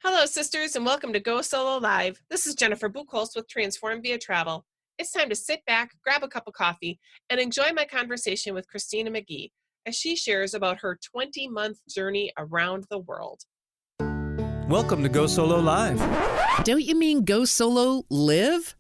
Hello, sisters, and welcome to Go Solo Live. This is Jennifer Buchholz with Transform Via Travel. It's time to sit back, grab a cup of coffee, and enjoy my conversation with Katrina McGhee as she shares about her 20-month journey around the world. Welcome to Go Solo Live. Don't you mean go solo live?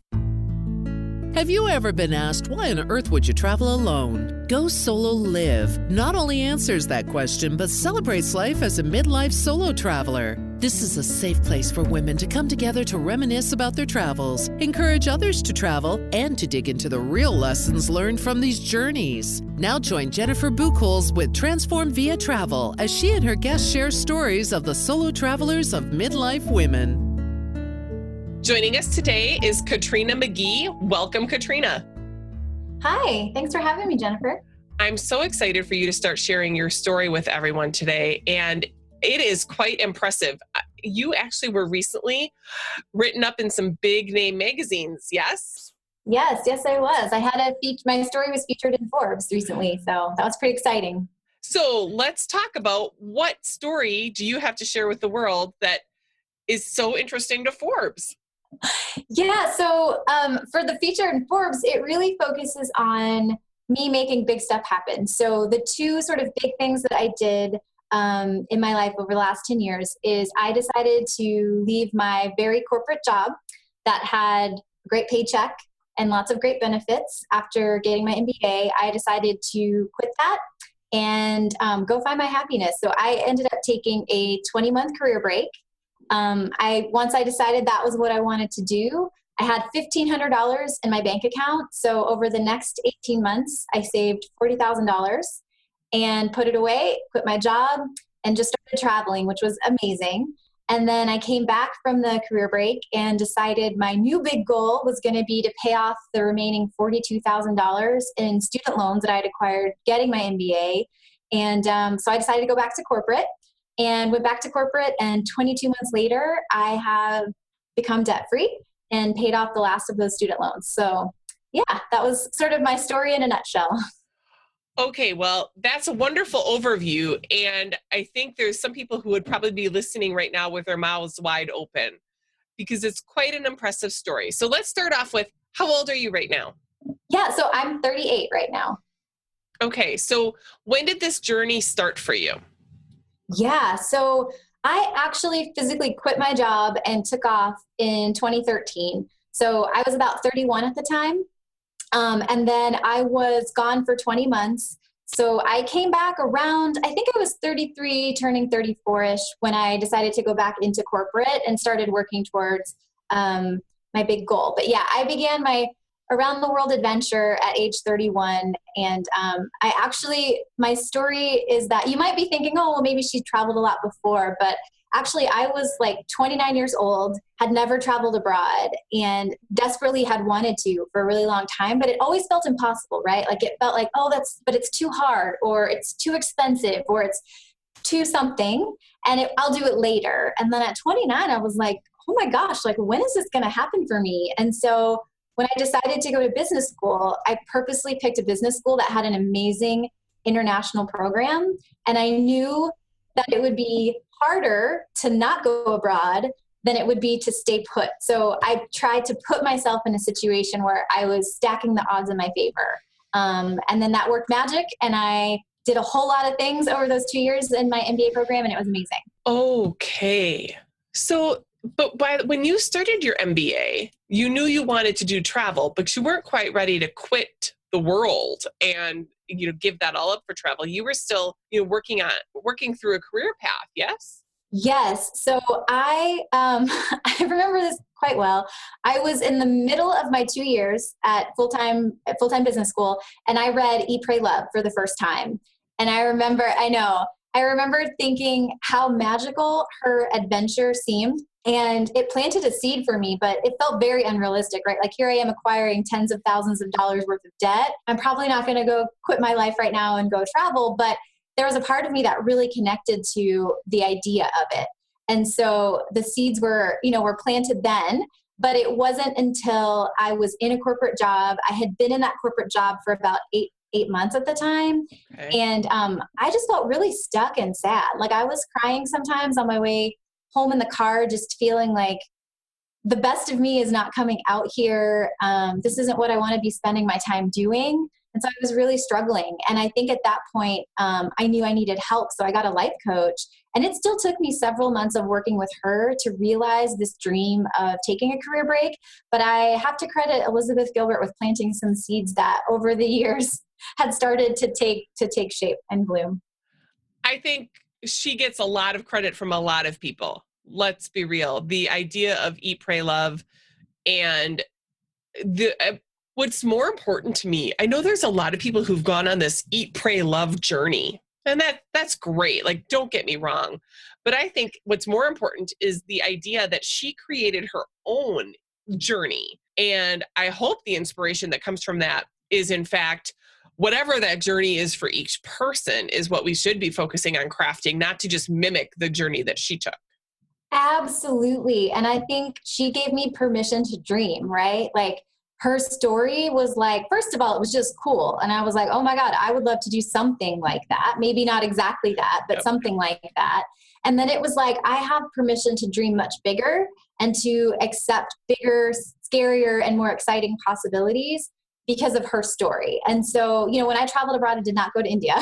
Have you ever been asked, why on earth would you travel alone? Go Solo Live not only answers that question, but celebrates life as a midlife solo traveler. This is a safe place for women to come together to reminisce about their travels, encourage others to travel, and to dig into the real lessons learned from these journeys. Now join Jennifer Buchholz with Transform Via Travel as she and her guests share stories of the solo travelers of midlife women. Joining us today is Katrina McGhee. Welcome, Katrina. Hi, thanks for having me, Jennifer. I'm so excited for you to start sharing your story with everyone today, and it is quite impressive. You actually were recently written up in some big name magazines, yes? Yes, I was. My story was featured in Forbes recently, so that was pretty exciting. So let's talk about what story do you have to share with the world that is so interesting to Forbes? Yeah, so for the feature in Forbes, it really focuses on me making big stuff happen. So the two sort of big things that I did in my life over the last 10 years is I decided to leave my very corporate job that had a great paycheck and lots of great benefits. After getting my MBA, I decided to quit that and go find my happiness. So I ended up taking a 20-month career break. Once I decided that was what I wanted to do, I had $1,500 in my bank account. So over the next 18 months, I saved $40,000 and put it away, quit my job, and just started traveling, which was amazing. And then I came back from the career break and decided my new big goal was going to be to pay off the remaining $42,000 in student loans that I had acquired getting my MBA. And so I decided to go back to corporate. And went back to corporate, and 22 months later, I have become debt-free and paid off the last of those student loans. So yeah, that was sort of my story in a nutshell. Okay, well, that's a wonderful overview. And I think there's some people who would probably be listening right now with their mouths wide open because it's quite an impressive story. So let's start off with, how old are you right now? Yeah, so I'm 38 right now. Okay, so when did this journey start for you? Yeah, so I actually physically quit my job and took off in 2013. So I was about 31 at the time. And then I was gone for 20 months. So I came back around, I think I was 33, turning 34-ish when I decided to go back into corporate and started working towards my big goal. But yeah, I began my around the world adventure at age 31. And my story is that you might be thinking, oh, well, maybe she traveled a lot before, but actually I was like 29 years old, had never traveled abroad, and desperately had wanted to for a really long time, but it always felt impossible, right? Like it felt like, but it's too hard, or it's too expensive, or it's too something, and I'll do it later. And then at 29, I was like, oh my gosh, like when is this going to happen for me? And so when I decided to go to business school, I purposely picked a business school that had an amazing international program. And I knew that it would be harder to not go abroad than it would be to stay put. So I tried to put myself in a situation where I was stacking the odds in my favor. And then that worked magic. And I did a whole lot of things over those 2 years in my MBA program, and it was amazing. Okay. So, when you started your MBA, you knew you wanted to do travel, but you weren't quite ready to quit the world and give that all up for travel. You were still working through a career path. Yes. Yes. So I I remember this quite well. I was in the middle of my 2 years at full-time business school, and I read Eat, Pray, Love for the first time. And I remember thinking how magical her adventure seemed. And it planted a seed for me, but it felt very unrealistic, right? Like here I am acquiring tens of thousands of dollars worth of debt. I'm probably not going to go quit my life right now and go travel, but there was a part of me that really connected to the idea of it. And so the seeds were planted then, but it wasn't until I was in a corporate job. I had been in that corporate job for about eight months at the time. Okay. And I just felt really stuck and sad. Like I was crying sometimes on my way home in the car, just feeling like the best of me is not coming out here. This isn't what I want to be spending my time doing. And so I was really struggling. And I think at that point, I knew I needed help. So I got a life coach. And it still took me several months of working with her to realize this dream of taking a career break. But I have to credit Elizabeth Gilbert with planting some seeds that over the years had started to take shape and bloom. I think she gets a lot of credit from a lot of people. Let's be real. The idea of eat, pray, love, and what's more important to me, I know there's a lot of people who've gone on this eat, pray, love journey, and that's great. Like, don't get me wrong. But I think what's more important is the idea that she created her own journey. And I hope the inspiration that comes from that is, in fact, whatever that journey is for each person is what we should be focusing on crafting, not to just mimic the journey that she took. Absolutely. And I think she gave me permission to dream, right? Like, her story was like, first of all, it was just cool. And I was like, oh my God, I would love to do something like that. Maybe not exactly that, but something like that. And then it was like, I have permission to dream much bigger and to accept bigger, scarier, and more exciting possibilities because of her story. And so, when I traveled abroad, I did not go to India.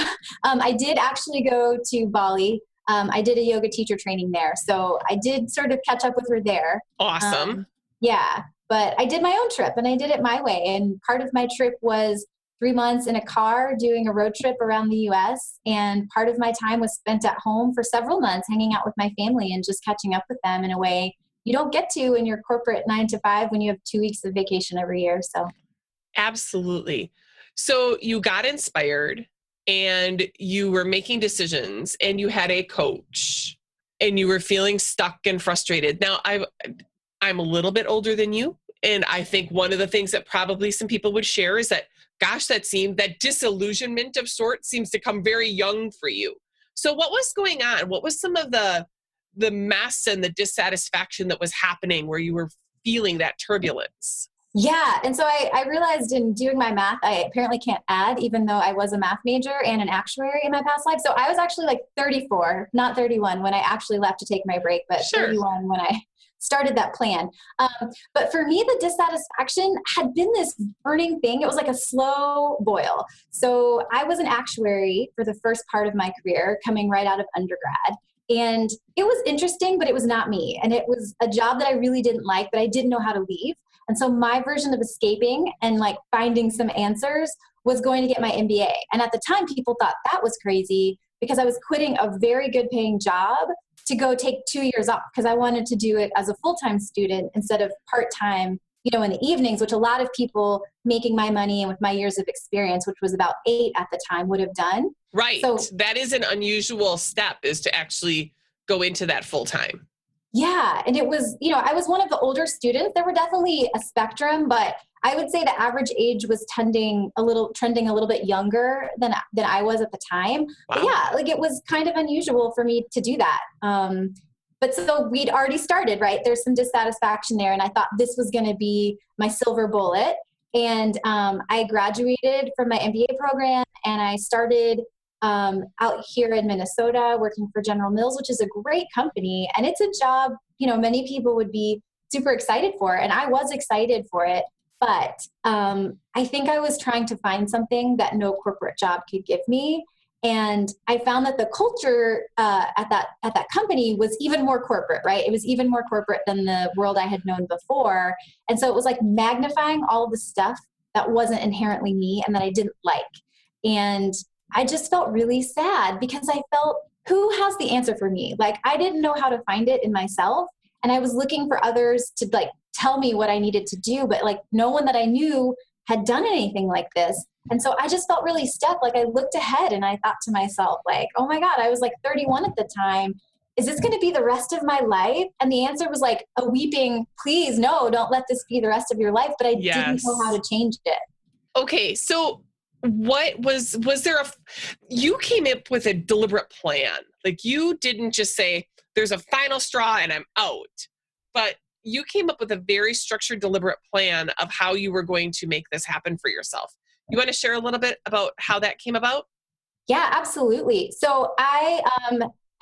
I did actually go to Bali. I did a yoga teacher training there. So I did sort of catch up with her there. Awesome. Yeah. But I did my own trip and I did it my way. And part of my trip was 3 months in a car doing a road trip around the US. And part of my time was spent at home for several months hanging out with my family and just catching up with them in a way you don't get to in your corporate 9 to 5 when you have 2 weeks of vacation every year. So Absolutely. So you got inspired and you were making decisions and you had a coach and you were feeling stuck and frustrated. Now, I'm a little bit older than you. And I think one of the things that probably some people would share is that, gosh, that disillusionment of sorts seems to come very young for you. So what was going on? What was some of the mess and the dissatisfaction that was happening where you were feeling that turbulence? yeah. And so I realized in doing my math, I apparently can't add, even though I was a math major and an actuary in my past life. So I was actually like 34, not 31 when I actually left to take my break, but Sure. 31 when I started that plan. But for me, the dissatisfaction had been this burning thing. It was like a slow boil. So I was an actuary for the first part of my career, coming right out of undergrad. And it was interesting, but it was not me. And it was a job that I really didn't like, but I didn't know how to leave. And so my version of escaping and like finding some answers was going to get my MBA. And at the time, people thought that was crazy because I was quitting a very good paying job to go take 2 years off because I wanted to do it as a full-time student instead of part-time, in the evenings, which a lot of people making my money and with my years of experience, which was about 8 at the time, would have done. Right. So that is an unusual step, is to actually go into that full-time. yeah. And it was, I was one of the older students. There were definitely a spectrum, but I would say the average age was trending a little bit younger than I was at the time. Wow. But yeah, like it was kind of unusual for me to do that. But so we'd already started, right? There's some dissatisfaction there. And I thought this was going to be my silver bullet. And I graduated from my MBA program and I started out here in Minnesota working for General Mills, which is a great company. And it's a job, many people would be super excited for. And I was excited for it. But I think I was trying to find something that no corporate job could give me. And I found that the culture at that company was even more corporate, right? It was even more corporate than the world I had known before. And so it was like magnifying all the stuff that wasn't inherently me and that I didn't like. And I just felt really sad because I felt, who has the answer for me? Like, I didn't know how to find it in myself. And I was looking for others to like tell me what I needed to do, but like no one that I knew had done anything like this. And so I just felt really stuck. Like, I looked ahead and I thought to myself, like, oh my God, I was like 31 at the time. Is this going to be the rest of my life? And the answer was like a weeping, please, no, don't let this be the rest of your life. But I didn't know how to change it. Okay. So what was there you came up with a deliberate plan. Like, you didn't just say there's a final straw and I'm out, but you came up with a very structured, deliberate plan of how you were going to make this happen for yourself. You want to share a little bit about how that came about? Yeah, absolutely. So I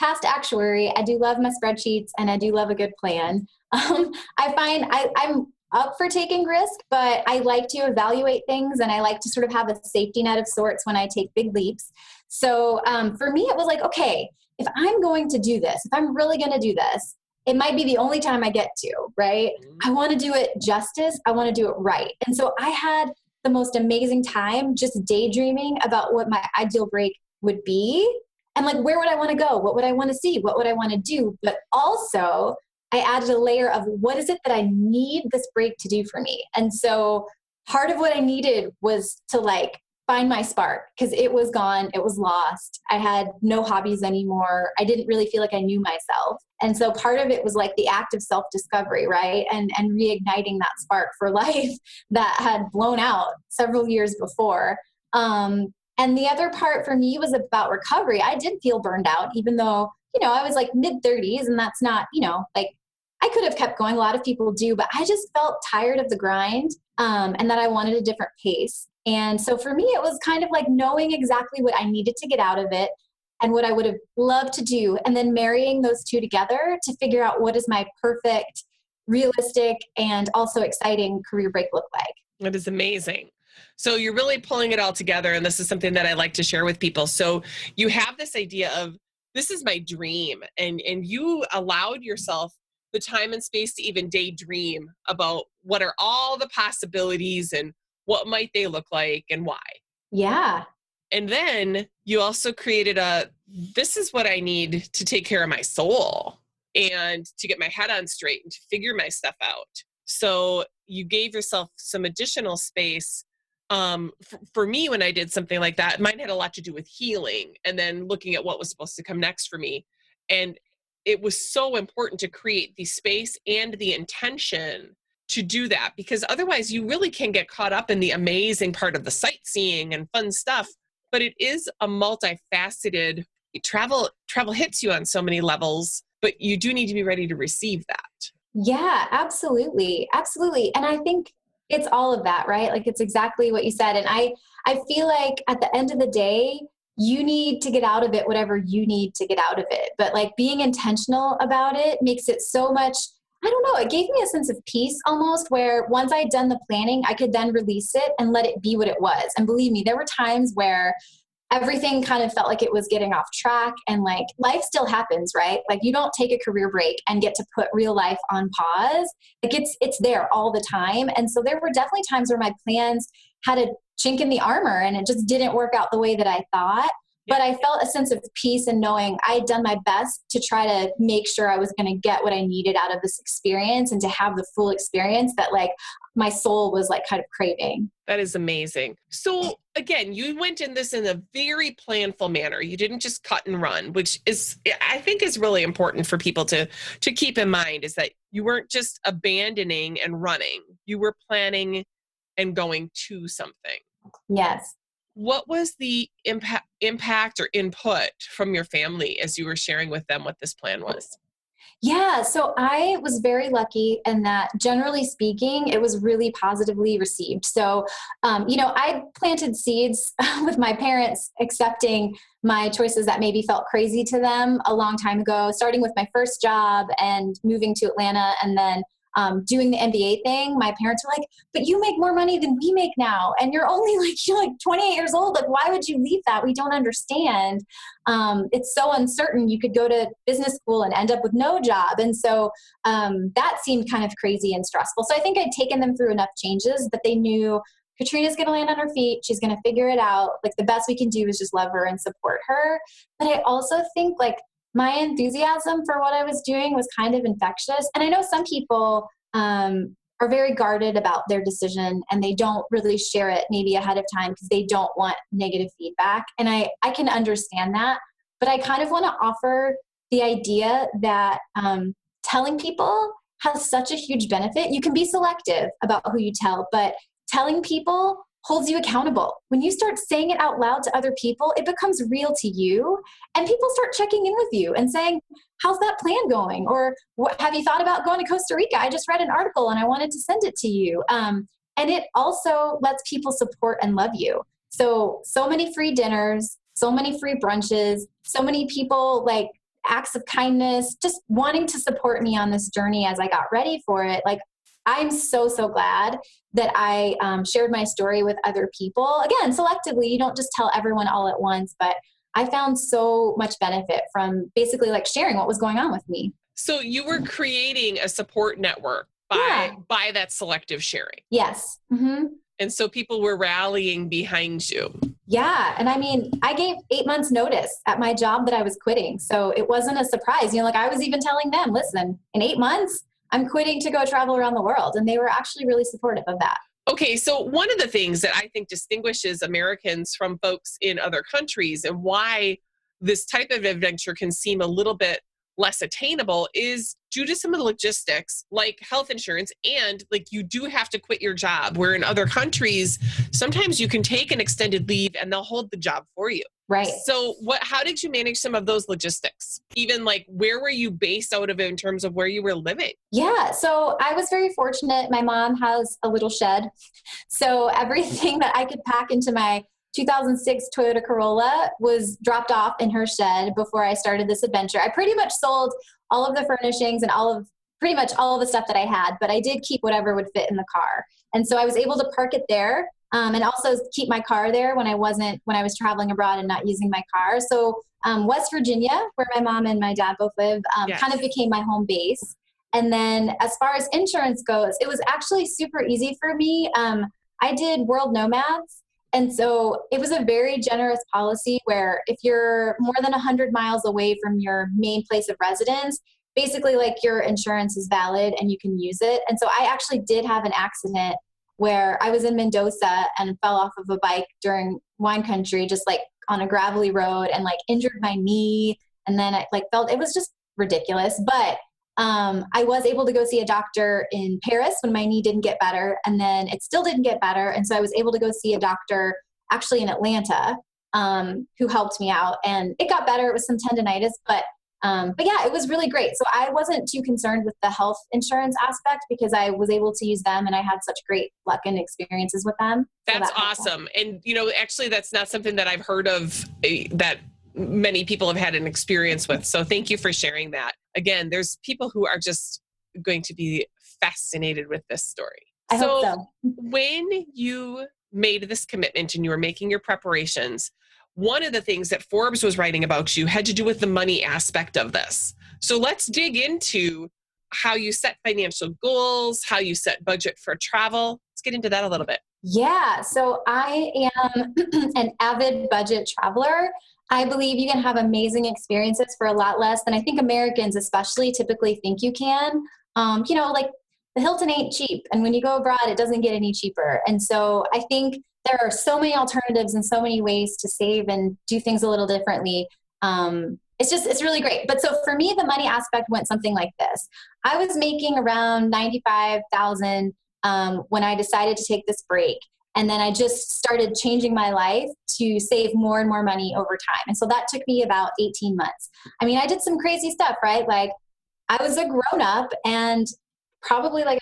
past actuary. I do love my spreadsheets and I do love a good plan. I find I'm up for taking risk, but I like to evaluate things and I like to sort of have a safety net of sorts when I take big leaps. So for me, it was like, okay, if I'm going to do this, if I'm really going to do this, it might be the only time I get to, right? I want to do it justice. I want to do it right. And so I had the most amazing time just daydreaming about what my ideal break would be. And like, where would I want to go? What would I want to see? What would I want to do? But also I added a layer of what is it that I need this break to do for me? And so part of what I needed was to like find my spark because it was gone. It was lost. I had no hobbies anymore. I didn't really feel like I knew myself. And so part of it was like the act of self-discovery, right? And reigniting that spark for life that had blown out several years before. And the other part for me was about recovery. I did feel burned out, even though, I was like mid-30s and that's not, like I could have kept going. A lot of people do, but I just felt tired of the grind and that I wanted a different pace. And so for me, it was kind of like knowing exactly what I needed to get out of it and what I would have loved to do. And then marrying those two together to figure out what is my perfect, realistic, and also exciting career break look like. That is amazing. So you're really pulling it all together. And this is something that I like to share with people. So you have this idea of this is my dream. And you allowed yourself the time and space to even daydream about what are all the possibilities and what might they look like and why. Yeah. And then you also created this is what I need to take care of my soul and to get my head on straight and to figure my stuff out. So you gave yourself some additional space. For me, when I did something like that, mine had a lot to do with healing and then looking at what was supposed to come next for me. And it was so important to create the space and the intention to do that, because otherwise you really can get caught up in the amazing part of the sightseeing and fun stuff. But it is a multifaceted travel hits you on so many levels, but you do need to be ready to receive that. Yeah, absolutely. Absolutely. And I think it's all of that, right? Like it's exactly what you said. And I feel like at the end of the day, you need to get out of it whatever you need to get out of it. But like being intentional about it makes it so much, I don't know, it gave me a sense of peace almost, where once I'd done the planning, I could then release it and let it be what it was. And believe me, there were times where everything kind of felt like it was getting off track, and like life still happens, right? Like you don't take a career break and get to put real life on pause. Like it's there all the time. And so there were definitely times where my plans had a chink in the armor and it just didn't work out the way that I thought. But I felt a sense of peace in knowing I had done my best to try to make sure I was going to get what I needed out of this experience and to have the full experience that like my soul was like kind of craving. That is amazing. So again, you went in this in a very planful manner. You didn't just cut and run, which is, I think is really important for people to keep in mind, is that you weren't just abandoning and running. You were planning and going to something. Yes. What was the impact or input from your family as you were sharing with them what this plan was? Yeah, so I was very lucky in that, generally speaking, it was really positively received. So, I planted seeds with my parents accepting my choices that maybe felt crazy to them a long time ago, starting with my first job and moving to Atlanta and then doing the MBA thing. My parents were like, but you make more money than we make now. And you're only like 28 years old. Like, why would you leave that? We don't understand. It's so uncertain. You could go to business school and end up with no job. And so that seemed kind of crazy and stressful. So I think I'd taken them through enough changes that they knew Katrina's going to land on her feet. She's going to figure it out. Like the best we can do is just love her and support her. But I also think like my enthusiasm for what I was doing was kind of infectious. And I know some people are very guarded about their decision and they don't really share it maybe ahead of time because they don't want negative feedback. And I can understand that. But I kind of want to offer the idea that telling people has such a huge benefit. You can be selective about who you tell, but telling people holds you accountable. When you start saying it out loud to other people, it becomes real to you, and people start checking in with you and saying, how's that plan going? Or have you thought about going to Costa Rica? I just read an article and I wanted to send it to you. And it also lets people support and love you. So many free dinners, so many free brunches, so many people like acts of kindness, just wanting to support me on this journey as I got ready for it. Like, I'm so, so glad that I shared my story with other people. Again, selectively, you don't just tell everyone all at once, but I found so much benefit from basically like sharing what was going on with me. So you were creating a support network by that selective sharing. Yes. Mm-hmm. And so people were rallying behind you. Yeah. And I mean, I gave 8 months notice at my job that I was quitting. So it wasn't a surprise. Like I was even telling them, listen, in 8 months, I'm quitting to go travel around the world. And they were actually really supportive of that. Okay, so one of the things that I think distinguishes Americans from folks in other countries and why this type of adventure can seem a little bit less attainable is due to some of the logistics like health insurance, and like you do have to quit your job, where in other countries sometimes you can take an extended leave and they'll hold the job for you. Right. So how did you manage some of those logistics? Even like where were you based out of in terms of where you were living? Yeah. So I was very fortunate. My mom has a little shed. So everything that I could pack into my 2006 Toyota Corolla was dropped off in her shed before I started this adventure. I pretty much sold all of the furnishings and pretty much all of the stuff that I had, but I did keep whatever would fit in the car. And so I was able to park it there. And also keep my car there when I was traveling abroad and not using my car. So West Virginia, where my mom and my dad both live, kind of became my home base. And then as far as insurance goes, it was actually super easy for me. I did World Nomads. And so it was a very generous policy where if you're more than 100 miles away from your main place of residence, basically like your insurance is valid and you can use it. And so I actually did have an accident where I was in Mendoza and fell off of a bike during wine country, just like on a gravelly road, and like injured my knee. And then I like felt it was just ridiculous. But I was able to go see a doctor in Paris when my knee didn't get better, and then it still didn't get better. And so I was able to go see a doctor actually in Atlanta who helped me out, and it got better. It was some tendonitis, but yeah, it was really great. So I wasn't too concerned with the health insurance aspect because I was able to use them and I had such great luck and experiences with them. That's awesome. And, actually that's not something that I've heard of that many people have had an experience with. So thank you for sharing that. Again, there's people who are just going to be fascinated with this story. I hope so. When you made this commitment and you were making your preparations, one of the things that Forbes was writing about you had to do with the money aspect of this. So let's dig into how you set financial goals, how you set budget for travel. Let's get into that a little bit. Yeah. So I am an avid budget traveler. I believe you can have amazing experiences for a lot less than I think Americans especially typically think you can. Like the Hilton ain't cheap. And when you go abroad, it doesn't get any cheaper. And so I think there are so many alternatives and so many ways to save and do things a little differently. It's really great. But so for me, the money aspect went something like this. I was making around $95,000 when I decided to take this break. And then I just started changing my life to save more and more money over time. And so that took me about 18 months. I mean, I did some crazy stuff, right? Like I was a grown up and probably like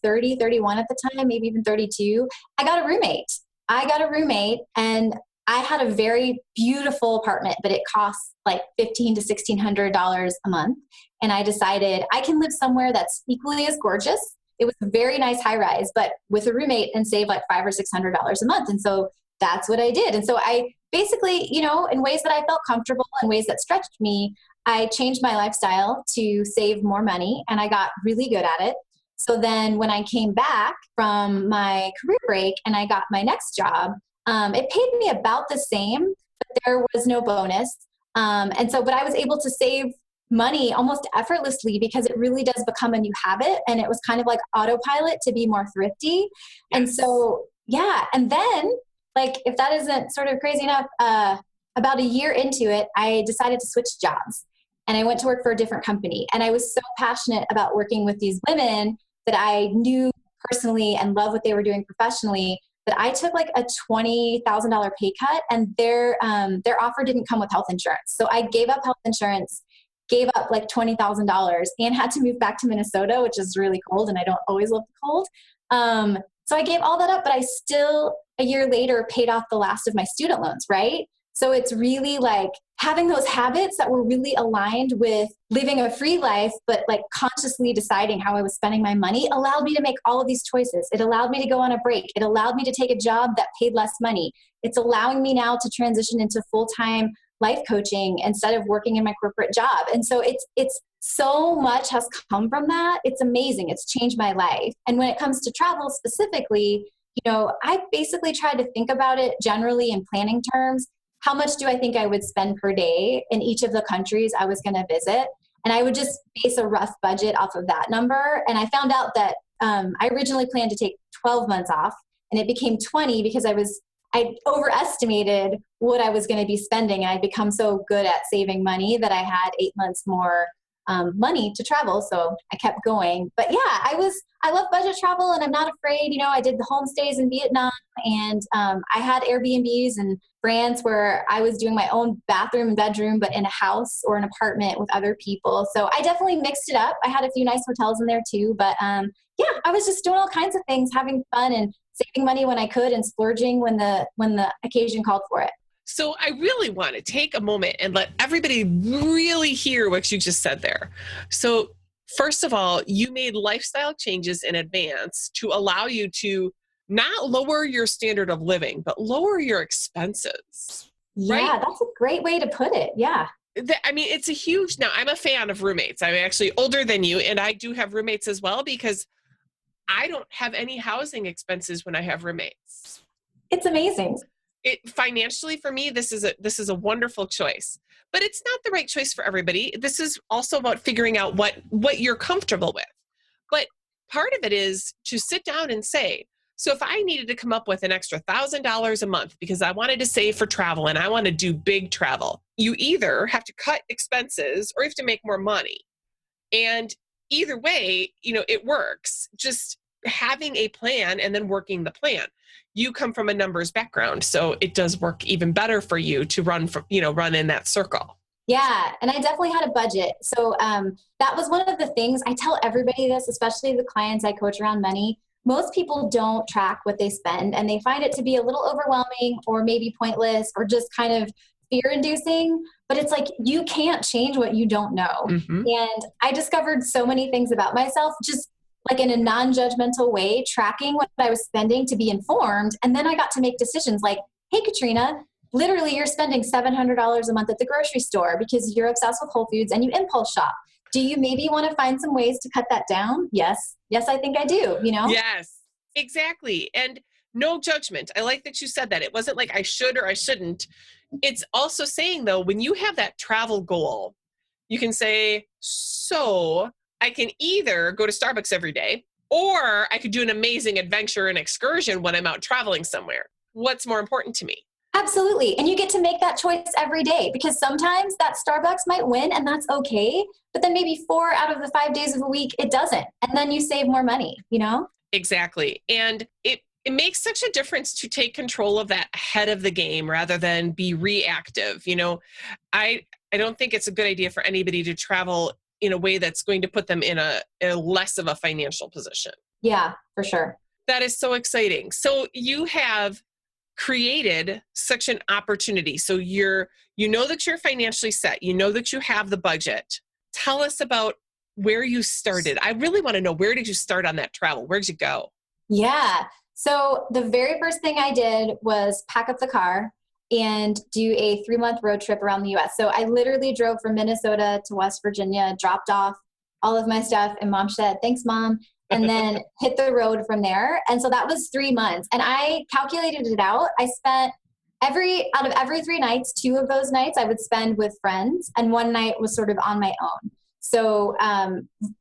30, 31 at the time, maybe even 32. I got a roommate and I had a very beautiful apartment, but it costs like $1,500 to $1,600 a month. And I decided I can live somewhere that's equally as gorgeous. It was a very nice high rise, but with a roommate and save like $500 or $600 a month. And so that's what I did. And so I basically, in ways that I felt comfortable and ways that stretched me, I changed my lifestyle to save more money and I got really good at it. So then when I came back from my career break and I got my next job, it paid me about the same, but there was no bonus. But I was able to save money almost effortlessly because it really does become a new habit. And it was kind of like autopilot to be more thrifty. Yes. And so, yeah. And then like, if that isn't sort of crazy enough, about a year into it, I decided to switch jobs and I went to work for a different company. And I was so passionate about working with these women that I knew personally and loved what they were doing professionally, that I took like a $20,000 pay cut and their offer didn't come with health insurance. So I gave up health insurance, gave up like $20,000 and had to move back to Minnesota, which is really cold and I don't always love the cold. So I gave all that up, but I still, a year later, paid off the last of my student loans, right? So it's really like having those habits that were really aligned with living a free life, but like consciously deciding how I was spending my money allowed me to make all of these choices. It allowed me to go on a break. It allowed me to take a job that paid less money. It's allowing me now to transition into full-time life coaching instead of working in my corporate job. And so it's so much has come from that. It's amazing. It's changed my life. And when it comes to travel specifically, I basically tried to think about it generally in planning terms. How much do I think I would spend per day in each of the countries I was going to visit? And I would just base a rough budget off of that number. And I found out that I originally planned to take 12 months off, and it became 20 because I overestimated what I was going to be spending. I'd become so good at saving money that I had 8 months more money to travel. So I kept going. But yeah, I love budget travel, and I'm not afraid. I did the homestays in Vietnam, and I had Airbnbs in France where I was doing my own bathroom and bedroom, but in a house or an apartment with other people. So I definitely mixed it up. I had a few nice hotels in there too. But yeah, I was just doing all kinds of things, having fun and saving money when I could and splurging when the occasion called for it. So I really want to take a moment and let everybody really hear what you just said there. So first of all, you made lifestyle changes in advance to allow you to not lower your standard of living, but lower your expenses. Yeah, right? That's a great way to put it. Yeah. It's a huge, now I'm a fan of roommates. I'm actually older than you, and I do have roommates as well because I don't have any housing expenses when I have roommates. It's amazing. Financially for me, this is a wonderful choice, but it's not the right choice for everybody. This is also about figuring out what you're comfortable with. But part of it is to sit down and say, so if I needed to come up with an extra $1,000 a month because I wanted to save for travel and I want to do big travel, you either have to cut expenses or you have to make more money. And either way, it works. Just having a plan and then working the plan. You come from a numbers background, so it does work even better for you to run in that circle. Yeah, and I definitely had a budget. So that was one of the things I tell everybody this, especially the clients I coach around money. Most people don't track what they spend, and they find it to be a little overwhelming or maybe pointless or just kind of fear-inducing. But it's like you can't change what you don't know. Mm-hmm. And I discovered so many things about myself just like in a non-judgmental way, tracking what I was spending to be informed. And then I got to make decisions like, hey, Katrina, literally you're spending $700 a month at the grocery store because you're obsessed with Whole Foods and you impulse shop. Do you maybe want to find some ways to cut that down? Yes, I think I do, Yes, exactly. And no judgment. I like that you said that. It wasn't like I should or I shouldn't. It's also saying, though, when you have that travel goal, you can say, so I can either go to Starbucks every day, or I could do an amazing adventure and excursion when I'm out traveling somewhere. What's more important to me? Absolutely. And you get to make that choice every day because sometimes that Starbucks might win and that's okay. But then maybe 4 out of the 5 days of the week, it doesn't. And then you save more money, Exactly. And it makes such a difference to take control of that ahead of the game rather than be reactive. I don't think it's a good idea for anybody to travel in a way that's going to put them in a less of a financial position. Yeah, for sure. That is so exciting. So you have created such an opportunity. So you know that you're financially set. You know that you have the budget. Tell us about where you started. I really want to know, where did you start on that travel? Where'd you go? Yeah. So the very first thing I did was pack up the car and do a 3-month road trip around the US. So I literally drove from Minnesota to West Virginia, dropped off all of my stuff, and Mom said, thanks, Mom, and then hit the road from there. And so that was 3 months. And I calculated it out. I spent out of every 3 nights, 2 of those nights I would spend with friends, and 1 night was sort of on my own. So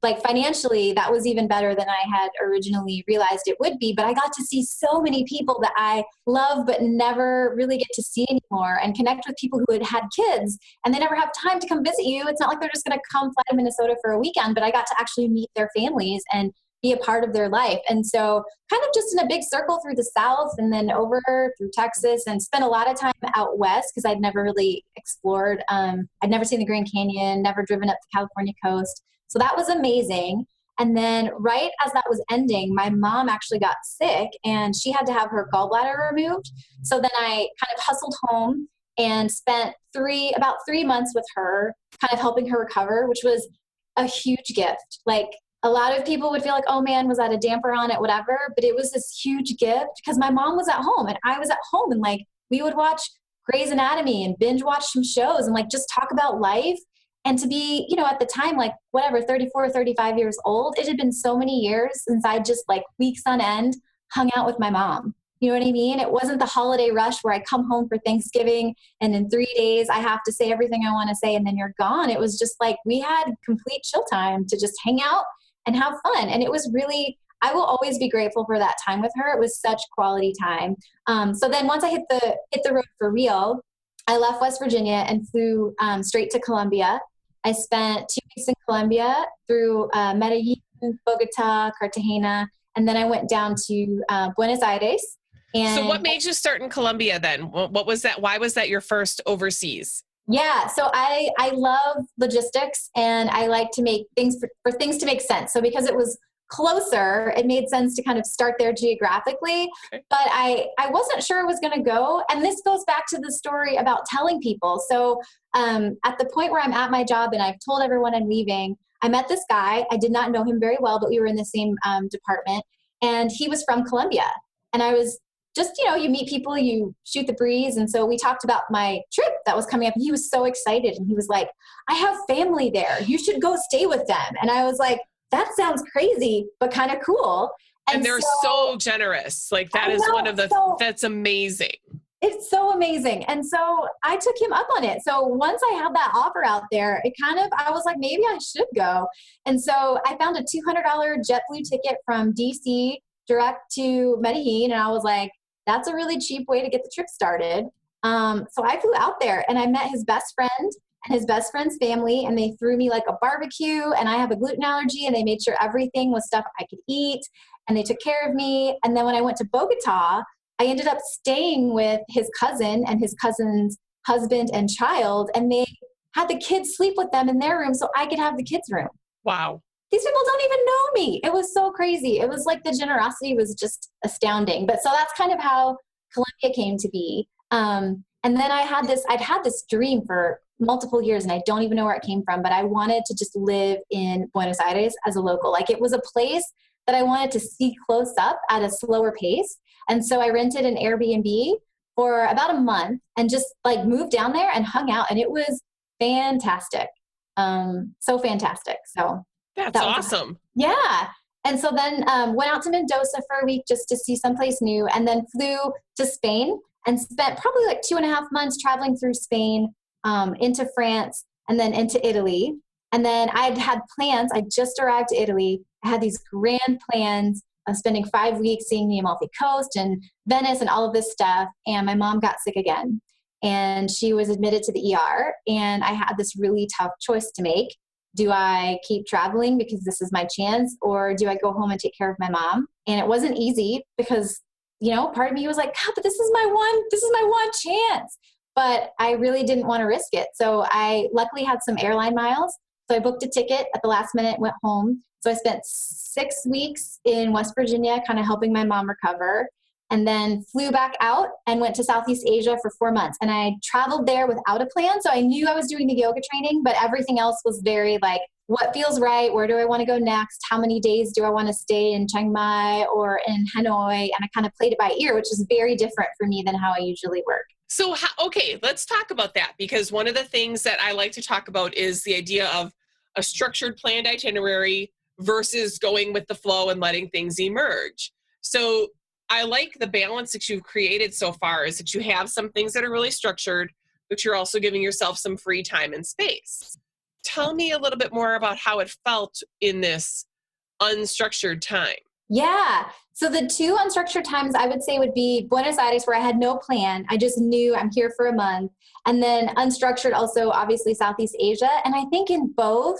like financially, that was even better than I had originally realized it would be. But I got to see so many people that I love but never really get to see anymore, and connect with people who had kids and they never have time to come visit you. It's not like they're just going to come fly to Minnesota for a weekend, but I got to actually meet their families and be a part of their life. And so kind of just in a big circle through the South and then over through Texas, and spent a lot of time out West because I'd never really explored. I'd never seen the Grand Canyon, never driven up the California coast. So that was amazing. And then right as that was ending, my mom actually got sick and she had to have her gallbladder removed. So then I kind of hustled home and spent about 3 months with her, kind of helping her recover, which was a huge gift. Like, a lot of people would feel like, oh man, was that a damper on it, whatever. But it was this huge gift because my mom was at home and I was at home, and like we would watch Grey's Anatomy and binge watch some shows and like just talk about life. And to be, at the time, like whatever, 34 or 35 years old, it had been so many years since I just like weeks on end hung out with my mom. You know what I mean? It wasn't the holiday rush where I come home for Thanksgiving and in 3 days I have to say everything I want to say and then you're gone. It was just like we had complete chill time to just hang out and have fun. And it was really, I will always be grateful for that time with her. It was such quality time. So then once I hit the road for real, I left West Virginia and flew straight to Colombia. I spent 2 weeks in Colombia through Medellin, Bogota, Cartagena, and then I went down to Buenos Aires. And so what made you start in Colombia then? What was that? Why was that your first overseas? Yeah, so I love logistics and I like to make things for things to make sense. So because it was closer, it made sense to kind of start there geographically. Okay. But I wasn't sure it was going to go. And this goes back to the story about telling people. So at the point where I'm at my job and I've told everyone I'm leaving, I met this guy. I did not know him very well, but we were in the same department. And he was from Colombia. And I was just, you meet people, you shoot the breeze. And so we talked about my trip that was coming up and he was so excited. And he was like, I have family there. You should go stay with them. And I was like, that sounds crazy, but kind of cool. And they're so generous. Like that is one of the, that's amazing. It's so amazing. And so I took him up on it. So once I had that offer out there, I was like, maybe I should go. And so I found a $200 JetBlue ticket from DC direct to Medellin. And I was like, that's a really cheap way to get the trip started. So I flew out there and I met his best friend and his best friend's family, and they threw me like a barbecue, and I have a gluten allergy, and they made sure everything was stuff I could eat, and they took care of me. And then when I went to Bogota, I ended up staying with his cousin and his cousin's husband and child, and they had the kids sleep with them in their room so I could have the kids' room. Wow. These people don't even know me. It was so crazy. It was like the generosity was just astounding. But so that's kind of how Colombia came to be. And then I'd had this dream for multiple years, and I don't even know where it came from, but I wanted to just live in Buenos Aires as a local. Like it was a place that I wanted to see close up at a slower pace. And so I rented an Airbnb for about a month and just like moved down there and hung out. And it was fantastic. So fantastic. So that's awesome. Yeah. And so then went out to Mendoza for a week just to see someplace new, and then flew to Spain and spent probably like 2.5 months traveling through Spain, into France, and then into Italy. And then I'd had plans. I just arrived to Italy. I had these grand plans of spending 5 weeks seeing the Amalfi Coast and Venice and all of this stuff. And my mom got sick again, and she was admitted to the ER. And I had this really tough choice to make. Do I keep traveling because this is my chance, or do I go home and take care of my mom? And it wasn't easy because, part of me was like, God, but this is my one chance. But I really didn't want to risk it. So I luckily had some airline miles. So I booked a ticket at the last minute, went home. So I spent 6 weeks in West Virginia, kind of helping my mom recover, and then flew back out and went to Southeast Asia for 4 months. And I traveled there without a plan. So I knew I was doing the yoga training, but everything else was very like, what feels right? Where do I want to go next? How many days do I want to stay in Chiang Mai or in Hanoi? And I kind of played it by ear, which is very different for me than how I usually work. So, okay, let's talk about that, because one of the things that I like to talk about is the idea of a structured, planned itinerary versus going with the flow and letting things emerge. So I like the balance that you've created so far, is that you have some things that are really structured, but you're also giving yourself some free time and space. Tell me a little bit more about how it felt in this unstructured time. Yeah. So the two unstructured times I would say would be Buenos Aires, where I had no plan. I just knew I'm here for a month. And then unstructured, also obviously Southeast Asia. And I think in both,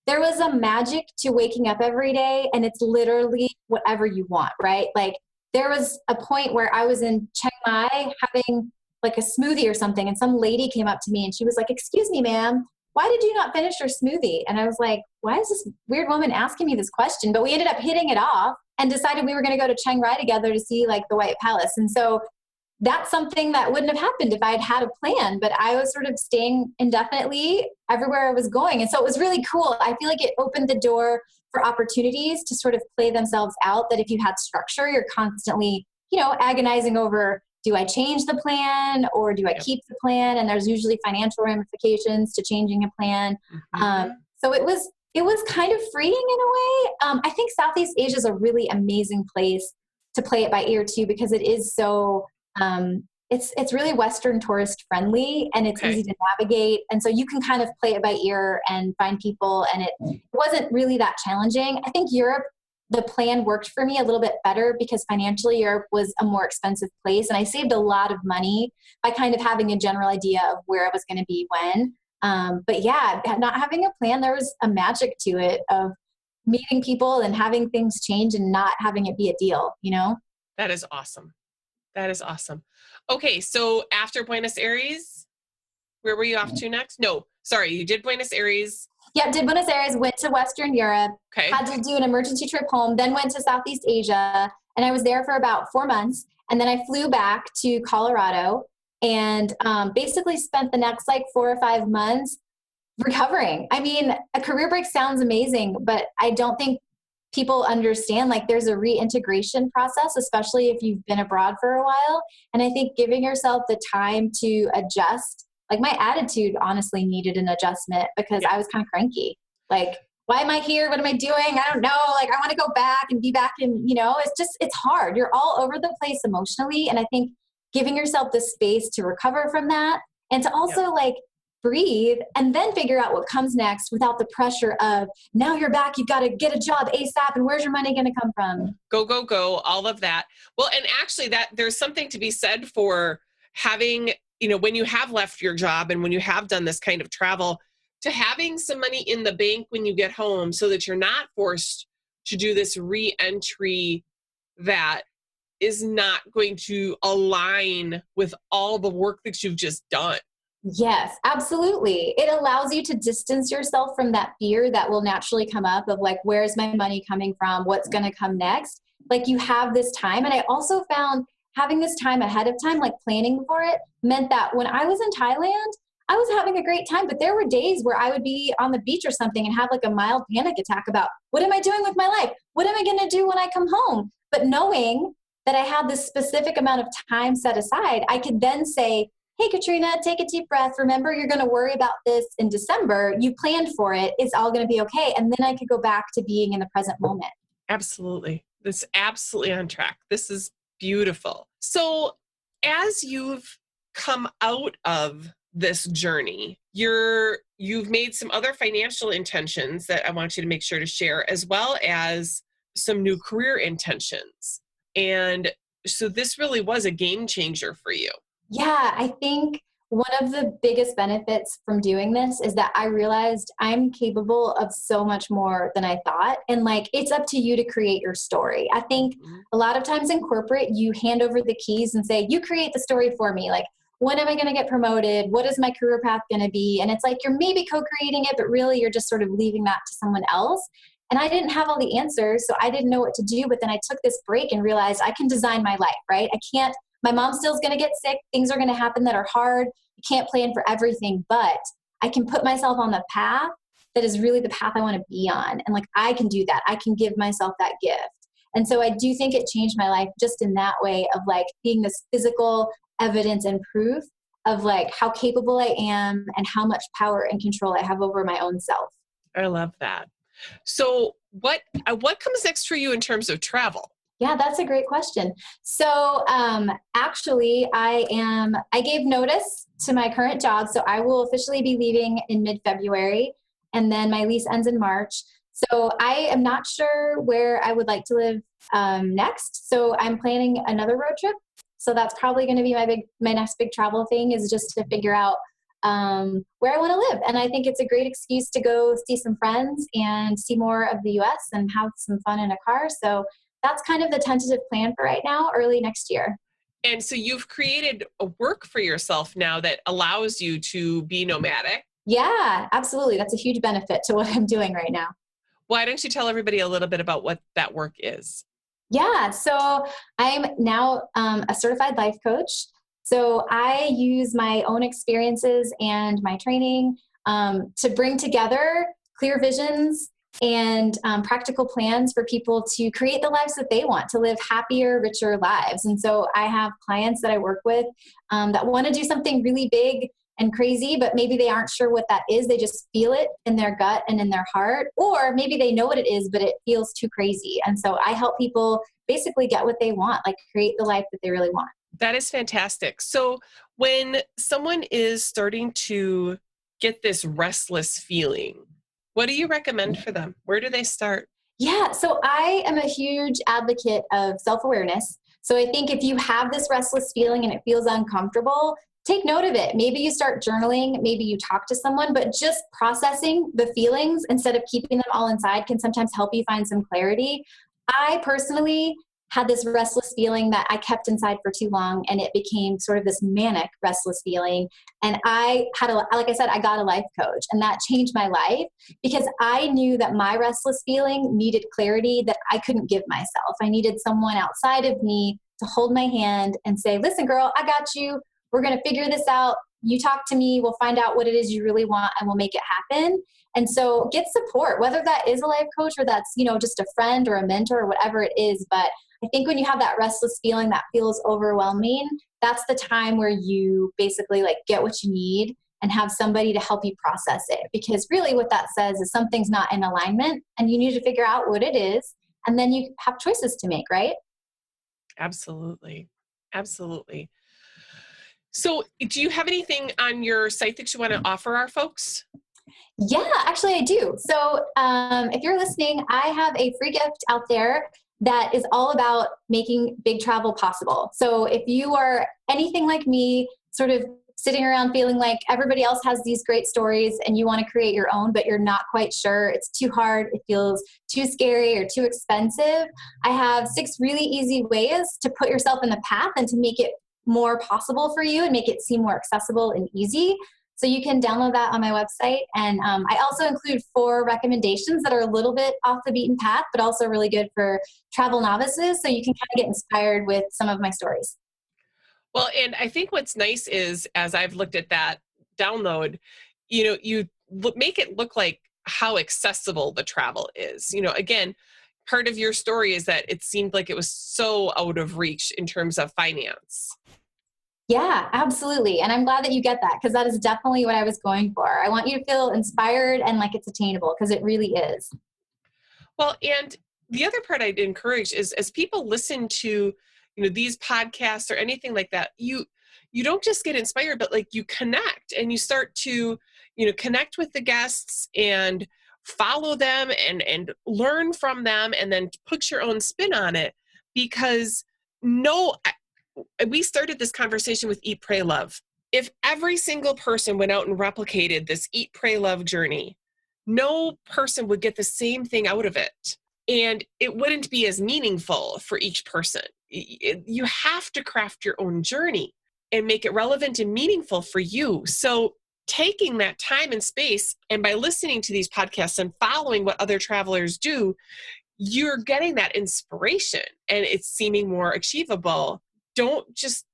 there was a magic to waking up every day, and it's literally whatever you want, right? Like there was a point where I was in Chiang Mai having like a smoothie or something, and some lady came up to me and she was like, "Excuse me, ma'am, why did you not finish your smoothie?" And I was like, why is this weird woman asking me this question? But we ended up hitting it off and decided we were going to go to Chiang Rai together to see like the White Palace. And so that's something that wouldn't have happened if I had had a plan, but I was sort of staying indefinitely everywhere I was going. And so it was really cool. I feel like it opened the door for opportunities to sort of play themselves out, that if you had structure, you're constantly, agonizing over, do I change the plan or do I keep the plan? And there's usually financial ramifications to changing a plan. So it was kind of freeing in a way. I think Southeast Asia is a really amazing place to play it by ear too, because it is so, it's really Western tourist friendly, and it's easy to navigate. And so you can kind of play it by ear and find people, and it wasn't really that challenging. I think Europe, the plan worked for me a little bit better because financially Europe was a more expensive place, and I saved a lot of money by kind of having a general idea of where I was going to be when. But yeah, not having a plan, there was a magic to it of meeting people and having things change and not having it be a deal, That is awesome. That is awesome. Okay, so after Buenos Aires, where were you off to next? No, sorry, you did Buenos Aires. Yeah, did Buenos Aires, went to Western Europe, had to do an emergency trip home, then went to Southeast Asia, and I was there for about 4 months. And then I flew back to Colorado and basically spent the next 4 or 5 months recovering. I mean, a career break sounds amazing, but I don't think people understand there's a reintegration process, especially if you've been abroad for a while. And I think giving yourself the time to adjust, my attitude honestly needed an adjustment because I was kind of cranky. Why am I here? What am I doing? I don't know. I want to go back and be back in, it's hard. You're all over the place emotionally. And I think giving yourself the space to recover from that and to also breathe and then figure out what comes next without the pressure of now you're back, you've got to get a job ASAP, and where's your money going to come from? Go, go, go, all of that. Well, and actually that there's something to be said for having, when you have left your job and when you have done this kind of travel, to having some money in the bank when you get home so that you're not forced to do this re-entry that is not going to align with all the work that you've just done. Yes, absolutely. It allows you to distance yourself from that fear that will naturally come up of where's my money coming from? What's going to come next? You have this time. And I also found having this time ahead of time, planning for it, meant that when I was in Thailand, I was having a great time, but there were days where I would be on the beach or something and have a mild panic attack about what am I doing with my life? What am I going to do when I come home? But knowing that I had this specific amount of time set aside, I could then say, hey, Katrina, take a deep breath. Remember, you're going to worry about this in December. You planned for it. It's all going to be okay. And then I could go back to being in the present moment. Absolutely. That's absolutely on track. This is beautiful. So as you've come out of this journey, you've made some other financial intentions that I want you to make sure to share, as well as some new career intentions. And so this really was a game changer for you. Yeah, I think one of the biggest benefits from doing this is that I realized I'm capable of so much more than I thought. And it's up to you to create your story. I think a lot of times in corporate, you hand over the keys and say, you create the story for me. When am I going to get promoted? What is my career path going to be? And it's you're maybe co-creating it, but really you're just sort of leaving that to someone else. And I didn't have all the answers, so I didn't know what to do. But then I took this break and realized I can design my life, right? My mom still's going to get sick. Things are going to happen that are hard. You can't plan for everything, but I can put myself on the path that is really the path I want to be on. And I can do that. I can give myself that gift. And so I do think it changed my life just in that way of being this physical evidence and proof of how capable I am and how much power and control I have over my own self. I love that. So what comes next for you in terms of travel? Yeah, that's a great question. So actually, I gave notice to my current job, so I will officially be leaving in mid-February, and then my lease ends in March. So I am not sure where I would like to live next. So I'm planning another road trip. So that's probably going to be my next big travel thing, is just to figure out where I want to live. And I think it's a great excuse to go see some friends and see more of the US and have some fun in a car. So that's kind of the tentative plan for right now, early next year. And so you've created a work for yourself now that allows you to be nomadic. Yeah, absolutely. That's a huge benefit to what I'm doing right now. Why don't you tell everybody a little bit about what that work is? Yeah, so I'm now a certified life coach. So I use my own experiences and my training to bring together clear visions and practical plans for people to create the lives that they want, to live happier, richer lives. And so I have clients that I work with that want to do something really big and crazy, but maybe they aren't sure what that is. They just feel it in their gut and in their heart, or maybe they know what it is, but it feels too crazy. And so I help people basically get what they want, like create the life that they really want. That is fantastic. So when someone is starting to get this restless feeling, what do you recommend for them? Where do they start? Yeah, so I am a huge advocate of self-awareness. So I think if you have this restless feeling and it feels uncomfortable, take note of it. Maybe you start journaling, maybe you talk to someone, but just processing the feelings instead of keeping them all inside can sometimes help you find some clarity. I personally had this restless feeling that I kept inside for too long, and it became sort of this manic restless feeling. And I had like I said, I got a life coach, and that changed my life because I knew that my restless feeling needed clarity that I couldn't give myself. I needed someone outside of me to hold my hand and say, listen, girl, I got you. We're going to figure this out. You talk to me, we'll find out what it is you really want, and we'll make it happen. And so get support, whether that is a life coach or that's, just a friend or a mentor or whatever it is. But I think when you have that restless feeling that feels overwhelming, that's the time where you basically like get what you need and have somebody to help you process it. Because really what that says is something's not in alignment and you need to figure out what it is. And then you have choices to make, right? Absolutely. Absolutely. So do you have anything on your site that you want to offer our folks? Yeah, actually I do. So if you're listening, I have a free gift out there that is all about making big travel possible. So if you are anything like me, sort of sitting around feeling like everybody else has these great stories and you want to create your own, but you're not quite sure, it's too hard, it feels too scary or too expensive, I have 6 really easy ways to put yourself in the path and to make it more possible for you and make it seem more accessible and easy. So you can download that on my website. And I also include 4 recommendations that are a little bit off the beaten path, but also really good for travel novices. So you can kind of get inspired with some of my stories. Well, and I think what's nice is, as I've looked at that download, you make it look like how accessible the travel is. Again, part of your story is that it seemed like it was so out of reach in terms of finance. Yeah, absolutely. And I'm glad that you get that because that is definitely what I was going for. I want you to feel inspired and like it's attainable because it really is. Well, and the other part I'd encourage is as people listen to, these podcasts or anything like that, you don't just get inspired, but like you connect and you start to, connect with the guests and follow them and learn from them and then put your own spin on it because we started this conversation with Eat, Pray, Love. If every single person went out and replicated this Eat, Pray, Love journey, no person would get the same thing out of it. And it wouldn't be as meaningful for each person. You have to craft your own journey and make it relevant and meaningful for you. So taking that time and space, and by listening to these podcasts and following what other travelers do, you're getting that inspiration and it's seeming more achievable. Don't just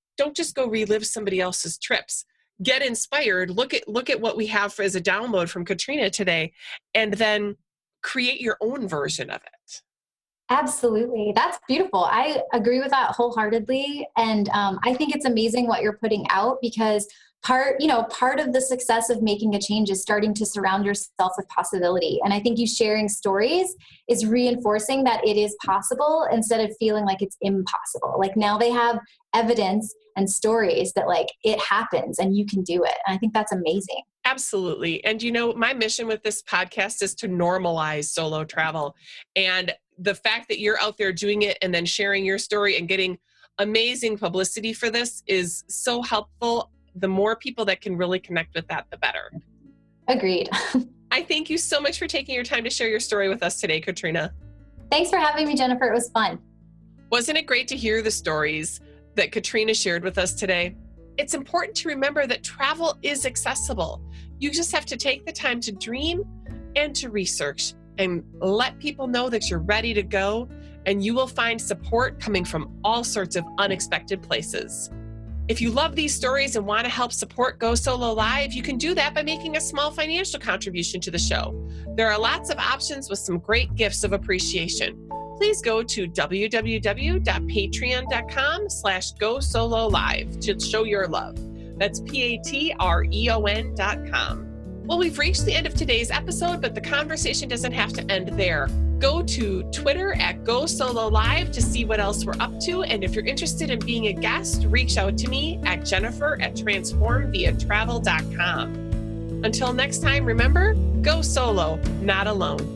go relive somebody else's trips. Get inspired. Look at what we have as a download from Katrina today, and then create your own version of it. Absolutely. That's beautiful. I agree with that wholeheartedly. And I think it's amazing what you're putting out because part of the success of making a change is starting to surround yourself with possibility. And I think you sharing stories is reinforcing that it is possible instead of feeling like it's impossible. Like now they have evidence and stories that like it happens and you can do it. And I think that's amazing. Absolutely. And my mission with this podcast is to normalize solo travel. And the fact that you're out there doing it and then sharing your story and getting amazing publicity for this is so helpful. The more people that can really connect with that, the better. Agreed. I thank you so much for taking your time to share your story with us today, Katrina. Thanks for having me, Jennifer. It was fun. Wasn't it great to hear the stories that Katrina shared with us today? It's important to remember that travel is accessible. You just have to take the time to dream and to research and let people know that you're ready to go and you will find support coming from all sorts of unexpected places. If you love these stories and want to help support Go Solo Live, you can do that by making a small financial contribution to the show. There are lots of options with some great gifts of appreciation. Please go to www.patreon.com/GoSoloLive to show your love. That's patreon.com. Well, we've reached the end of today's episode, but the conversation doesn't have to end there. Go to Twitter @GoSoloLive to see what else we're up to. And if you're interested in being a guest, reach out to me at Jennifer@transformviatravel.com. Until next time, remember, go solo, not alone.